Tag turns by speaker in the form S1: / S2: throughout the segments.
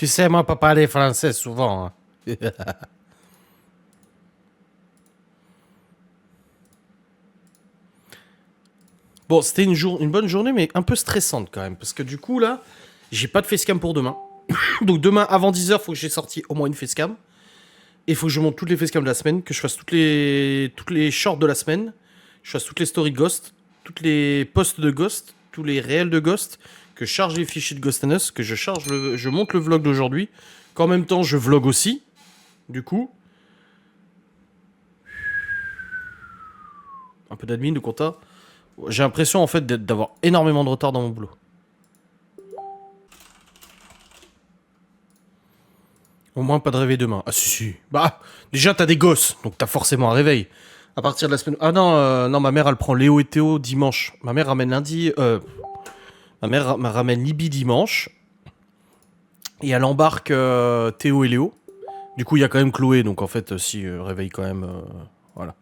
S1: Tu sais, moi, pas parler français souvent. Hein. Bon, c'était une bonne journée, mais un peu stressante quand même. Parce que du coup, là, j'ai pas de facecam pour demain. Donc demain, avant 10 h, faut que j'ai sorti au moins une facecam. Et il faut que je monte toutes les facecams de la semaine, que je fasse toutes les shorts de la semaine, je fasse toutes les stories de Ghost, toutes les posts de Ghost, tous les réels de Ghost, que je charge les fichiers de Ghost and Us, que je monte le vlog d'aujourd'hui, qu'en même temps je vlog aussi, du coup. Un peu d'admin, de compta. J'ai l'impression en fait d'avoir énormément de retard dans mon boulot. Au moins pas de réveil demain. Ah si. Bah, déjà t'as des gosses, donc t'as forcément un réveil. À partir de la semaine... Ah non, non, ma mère elle prend Léo et Théo dimanche. Ma mère ramène lundi... Ma mère ramène Libby dimanche. Et elle embarque Théo et Léo. Du coup il y a quand même Chloé, donc en fait si réveille quand même... voilà.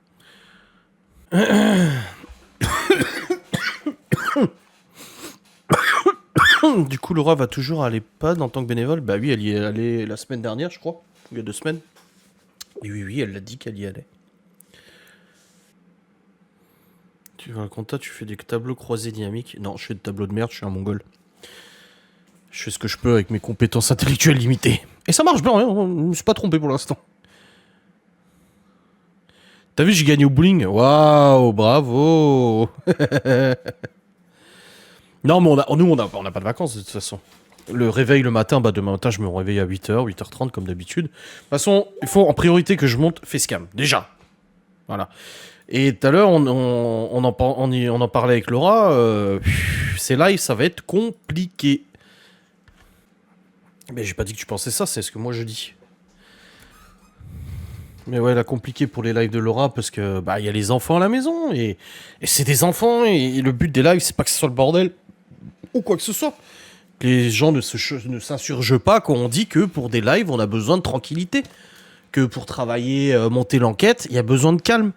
S1: Du coup Laura va toujours à l'EHPAD en tant que bénévole. Bah oui, elle y est allée la semaine dernière je crois. Il y a 2 semaines. Et oui, oui, elle l'a dit qu'elle y allait. Tu vas à la compta, tu fais des tableaux croisés dynamiques. Non, je fais des tableaux de merde, je suis un mongol. Je fais ce que je peux avec mes compétences intellectuelles limitées. Et ça marche bien, hein, je me suis pas trompé pour l'instant. T'as vu, j'ai gagné au bowling. Waouh, bravo. Non, mais nous, on n'a pas de vacances de toute façon. Le réveil le matin, bah demain matin, je me réveille à 8 h, 8 h 30 comme d'habitude. De toute façon, il faut en priorité que je monte Facecam, déjà. Voilà. Et tout à l'heure, on en parlait avec Laura. Ces lives, ça va être compliqué. Mais j'ai pas dit que tu pensais ça, c'est ce que moi je dis. Mais ouais, la compliqué pour les lives de Laura parce que bah il y a les enfants à la maison et c'est des enfants et le but des lives c'est pas que ce soit le bordel ou quoi que ce soit. Les gens ne s'insurgent pas quand on dit que pour des lives on a besoin de tranquillité, que pour travailler, monter l'enquête, il y a besoin de calme.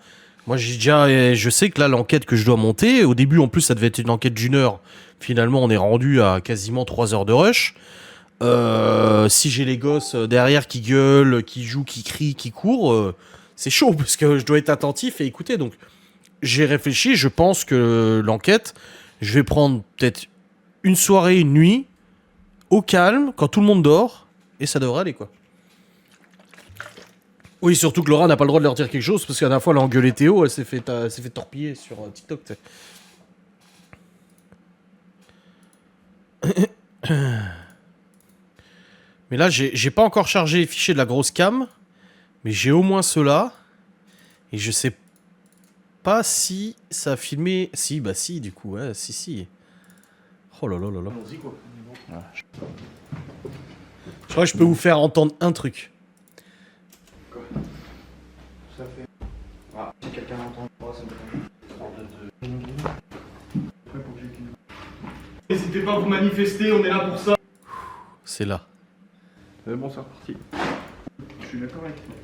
S1: Moi je sais que là l'enquête que je dois monter, au début en plus ça devait être une enquête d'1 heure. Finalement on est rendu à quasiment 3 heures de rush. Si j'ai les gosses derrière qui gueulent, qui jouent, qui crient, qui courent, c'est chaud parce que je dois être attentif et écouter. Donc j'ai réfléchi, je pense que l'enquête, je vais prendre peut-être une soirée, une nuit, au calme, quand tout le monde dort, et ça devrait aller quoi. Oui, surtout que Laura n'a pas le droit de leur dire quelque chose parce qu'à la fois elle a engueulé Théo, elle s'est fait torpiller sur TikTok. T'sais. Mais là, j'ai pas encore chargé les fichiers de la grosse cam, mais j'ai au moins ceux-là. Et je sais pas si ça a filmé. Si, bah si, du coup, ouais, si. Oh là là là là.
S2: Allons-y quoi.
S1: Je crois que je peux vous faire entendre un truc.
S2: Quoi ça fait. Ah, si quelqu'un entend pas, ça me N'hésitez pas à vous manifester, on est là pour ça.
S1: C'est là.
S2: Bon, c'est reparti. Je suis d'accord avec toi.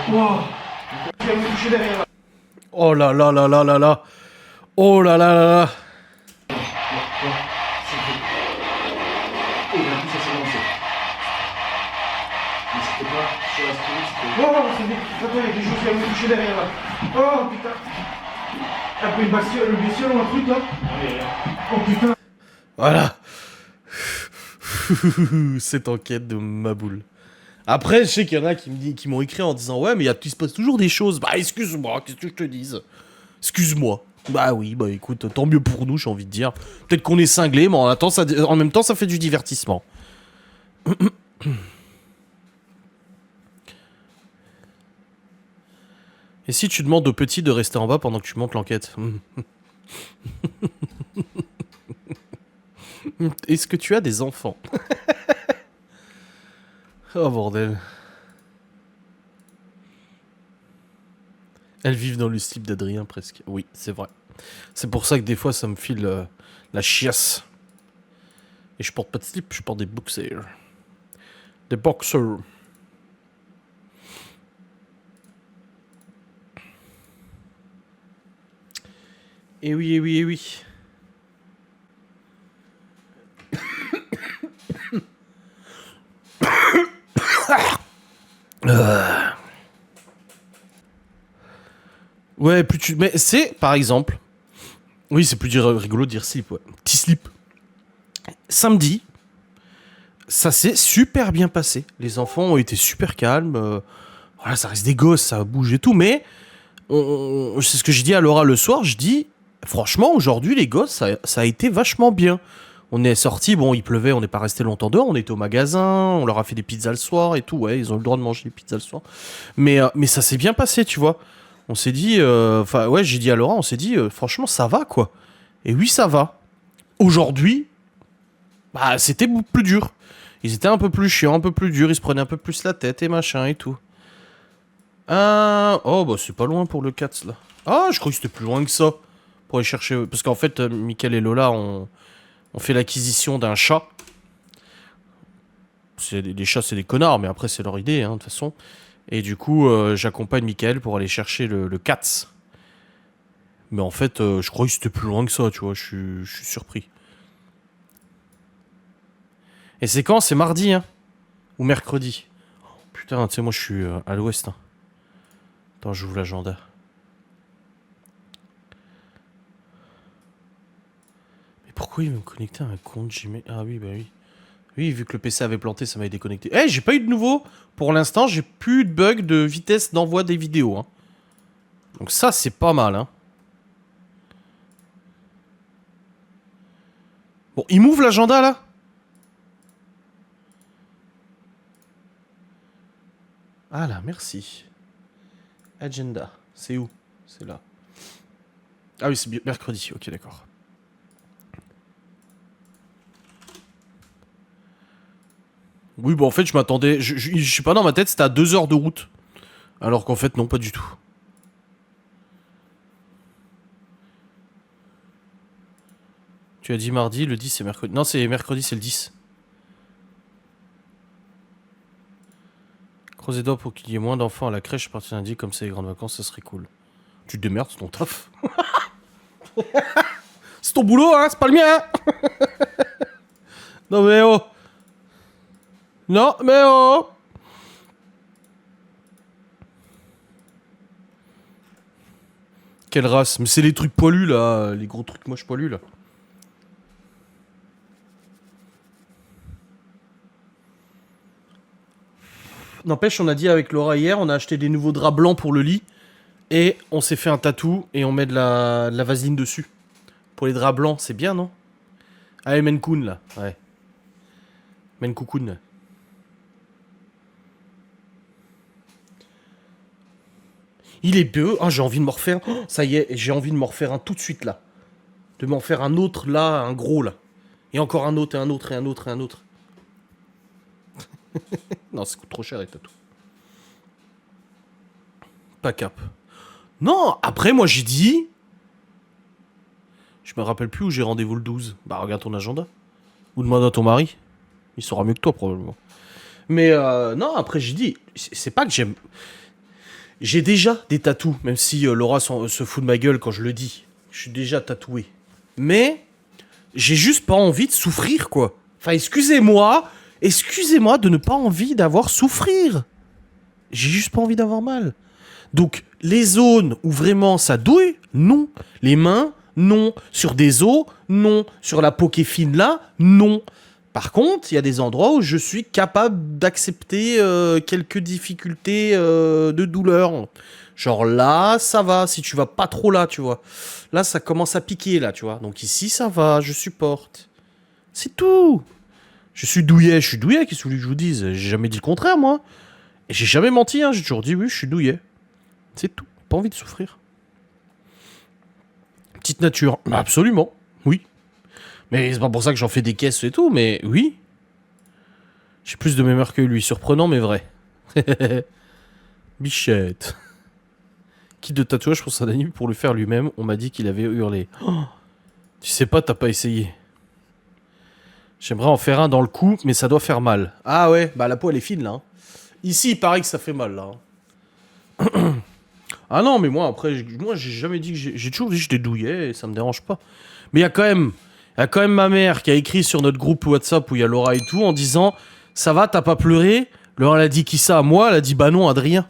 S2: Wow. Tu vas me toucher derrière là.
S1: Oh là là là là là là. Oh là là là là.
S2: Et d'un coup, ça s'est lancé. Mais c'était pas sur la story, c'était. Oh, c'est bon. Attends, il y a quelque chose qui va me toucher derrière là. Oh putain. T'as pris une bestiole ou un truc là. Oh putain.
S1: Voilà. Cette enquête de ma boule. Après, je sais qu'il y en a qui m'ont écrit en disant ouais, mais il se passe toujours des choses. Bah, excuse-moi, qu'est-ce que je te dise? Excuse-moi. Bah oui, bah écoute, tant mieux pour nous, j'ai envie de dire. Peut-être qu'on est cinglé, mais en même temps, ça fait du divertissement. Et si tu demandes aux petits de rester en bas pendant que tu montes l'enquête? Est-ce que tu as des enfants? Oh bordel. Elles vivent dans le slip d'Adrien presque. Oui, c'est vrai. C'est pour ça que des fois ça me file la chiasse. Et je porte pas de slip, je porte des boxers. Des boxers. Et oui, et oui, et oui. Ouais, plus tu... Mais c'est, par exemple... Oui, c'est plus rigolo de dire slip, ouais. Petit slip. Samedi, ça s'est super bien passé. Les enfants ont été super calmes. Voilà, ça reste des gosses, ça bouge et tout, mais... c'est ce que j'ai dit à Laura le soir, je dis... Franchement, aujourd'hui, les gosses, ça a été vachement bien. On est sortis, bon, il pleuvait, on n'est pas resté longtemps dehors, on était au magasin, on leur a fait des pizzas le soir et tout, ouais, ils ont le droit de manger des pizzas le soir. Mais ça s'est bien passé, tu vois. On s'est dit, enfin, ouais, j'ai dit à Laura, on s'est dit, franchement, ça va, quoi. Et oui, ça va. Aujourd'hui, bah, c'était plus dur. Ils étaient un peu plus chiants, un peu plus durs, ils se prenaient un peu plus la tête et machin et tout. Oh, bah, c'est pas loin pour le Cats, là. Ah, je crois que c'était plus loin que ça. Pour aller chercher. Parce qu'en fait, Mickaël et Lola ont fait l'acquisition d'un chat. Les chats, c'est des connards, mais après, c'est leur idée, hein, de toute façon. Et du coup, j'accompagne Mickaël pour aller chercher le Cats. Mais en fait, je crois que c'était plus loin que ça, tu vois. Je suis surpris. Et c'est quand? C'est mardi, hein? Ou mercredi? Oh, putain, tu sais, moi, je suis à l'ouest. Hein. Attends, j'ouvre l'agenda. Mais pourquoi il veut me connecter à un compte Gmail? Ah oui, bah oui. Oui, vu que le PC avait planté, ça m'a déconnecté. Eh, j'ai pas eu de nouveau. Pour l'instant, j'ai plus de bug de vitesse d'envoi des vidéos. Hein. Donc ça, c'est pas mal. Hein. Bon, il m'ouvre l'agenda, là? Ah là, merci. Agenda. C'est où? C'est là. Ah oui, c'est mercredi. Ok, d'accord. Oui, bon, en fait, je m'attendais... Je sais pas, dans ma tête, c'était à 2 heures de route. Alors qu'en fait, non, pas du tout. Tu as dit mardi, le 10, c'est mercredi. Non, c'est mercredi, c'est le 10. Croisez doigts pour qu'il y ait moins d'enfants à la crèche à partir de lundi, comme c'est les grandes vacances, ça serait cool. Tu te démerdes, c'est ton taf. C'est ton boulot, hein, c'est pas le mien. Hein. Non, mais oh. Non, mais oh. Quelle race? Mais c'est les trucs poilus, là. Les gros trucs moches poilus, là. N'empêche, on a dit avec Laura hier, on a acheté des nouveaux draps blancs pour le lit. Et on s'est fait un tatou et on met de la vaseline dessus. Pour les draps blancs, c'est bien, non? Ah, et Menkun, là. Ouais. Menkukun. Il est beau. Ah, j'ai envie de m'en refaire. Oh, ça y est, j'ai envie de m'en refaire un tout de suite, là. De m'en faire un autre, là, un gros, là. Et encore un autre, et un autre, et un autre, et un autre. Non, ça coûte trop cher, les tatous. Pas cap. Non, après, moi, j'ai dit... Je me rappelle plus où j'ai rendez-vous le 12. Bah, regarde ton agenda. Ou demande à ton mari. Il saura mieux que toi, probablement. Mais non, après, j'ai dit... C'est pas que j'aime... J'ai déjà des tatous, même si Laura se fout de ma gueule quand je le dis. Je suis déjà tatoué. Mais j'ai juste pas envie de souffrir, quoi. Enfin, excusez-moi de ne pas envie d'avoir souffrir. J'ai juste pas envie d'avoir mal. Donc, les zones où vraiment ça douille, non. Les mains, non. Sur des os, non. Sur la peau qui est fine là, non. Par contre, il y a des endroits où je suis capable d'accepter quelques difficultés de douleur. Genre là, ça va, si tu vas pas trop là, tu vois. Là, ça commence à piquer, là, tu vois. Donc ici, ça va, je supporte. C'est tout. Je suis douillet, qu'est-ce que vous voulez que je vous dise? J'ai jamais dit le contraire, moi. Et j'ai jamais menti, hein, j'ai toujours dit oui, je suis douillet. C'est tout, pas envie de souffrir. Petite nature, absolument, oui. Mais c'est pas pour ça que j'en fais des caisses et tout, mais oui. J'ai plus de mémoire que lui, surprenant mais vrai. Bichette. Kit de tatouage pour sa anime pour le faire lui-même, on m'a dit qu'il avait hurlé. Oh, tu sais pas, t'as pas essayé. J'aimerais en faire un dans le cou, mais ça doit faire mal. Ah ouais, bah la peau elle est fine là. Hein. Ici, il paraît que ça fait mal là. Hein. Ah non, mais moi après, j'ai jamais dit que j'ai toujours dit que j'étais douillet et ça me dérange pas. Mais il y a quand même ma mère qui a écrit sur notre groupe WhatsApp où il y a Laura et tout en disant ça va, t'as pas pleuré. Laura, elle a dit qui ça? Moi? Elle a dit bah non, Adrien.